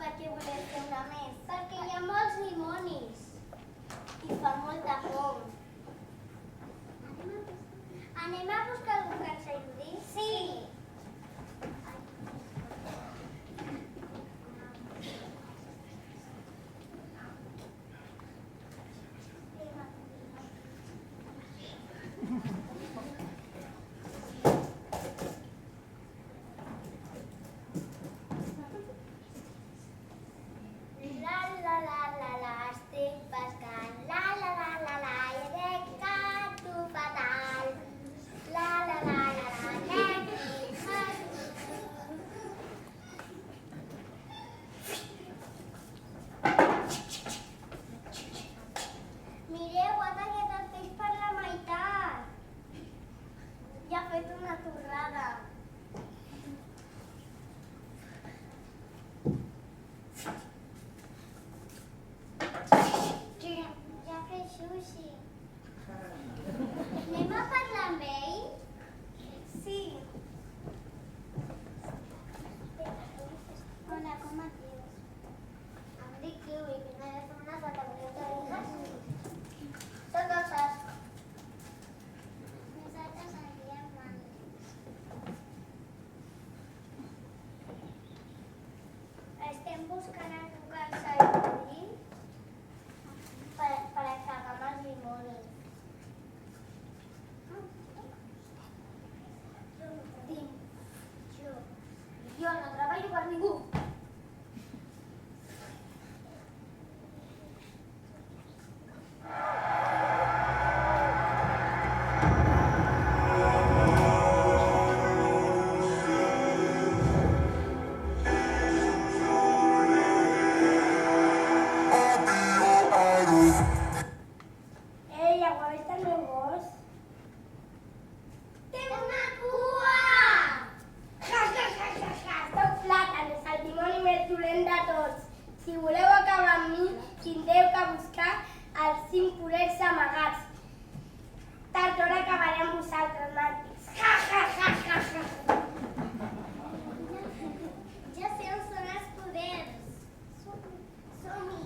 per què voleu fer una més? Perquè hi ha molts dimonis i fa molta por. Anem a buscar algú que ens ajudi? Sí! Estic pescant, i crec que tu fatal. Mireu, ha tallat el peix per la meitat. I ha fet una torrada. Ja ha fet sushi. Anem a parlar amb ell? Sí. Hola, com et dius? Em dic Kiwi, vinc a fer una categoria de rigues. Són dolces. Nosaltres en diem mandris. Estem buscant algú que ens ajudi per acabar amb els dimonis. Jo no treballo per ningú. Ei, ja ho ha vist el meu gos? Té una cua! Soc Plàtanos, el dimoni més dolent de tots. Si voleu acabar amb mi, tindreu que buscar els 5 poders amagats. Tard d'hora acabaré amb vosaltres, màrtirs. Ja sé on són els poders. Som-hi.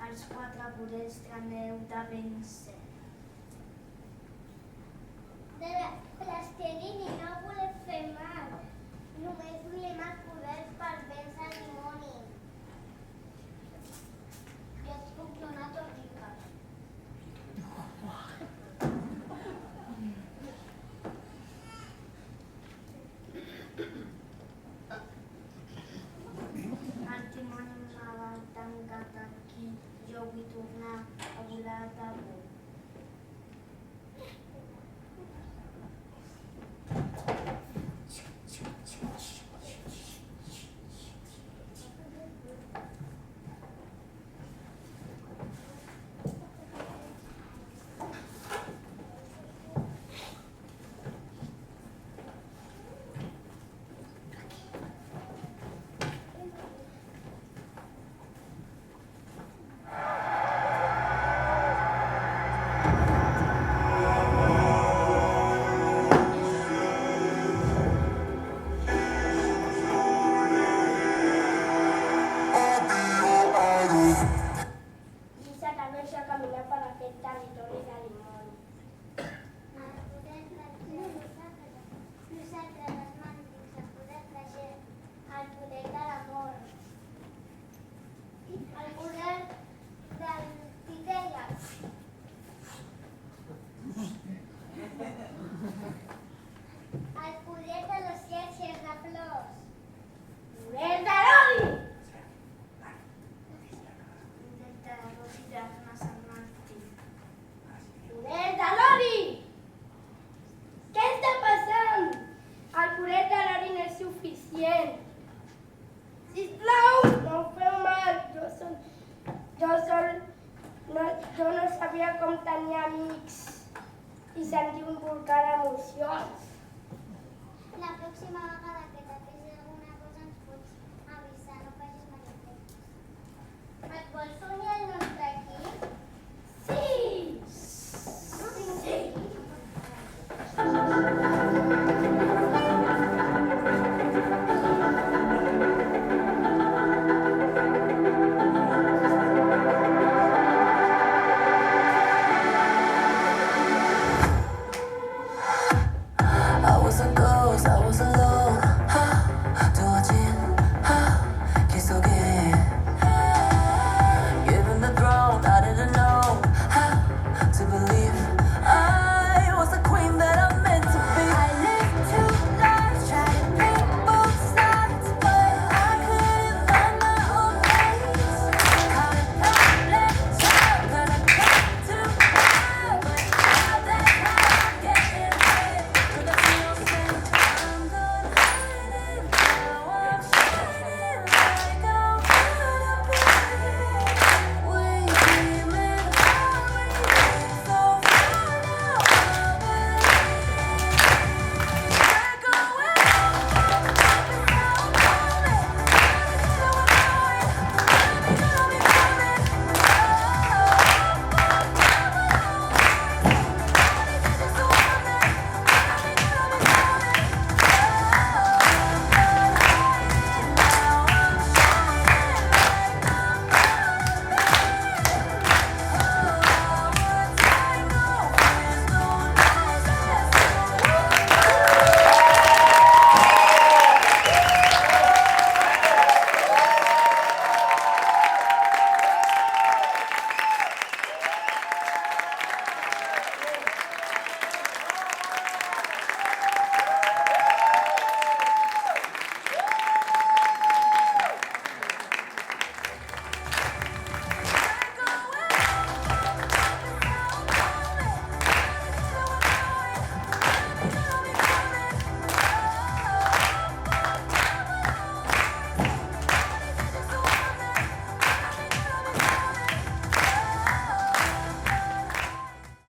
els 4 poders que aneu de vèncer. De Plastilini no volem fer mal, només volem el poder sentir un volcà d'emocions. La pròxima vegada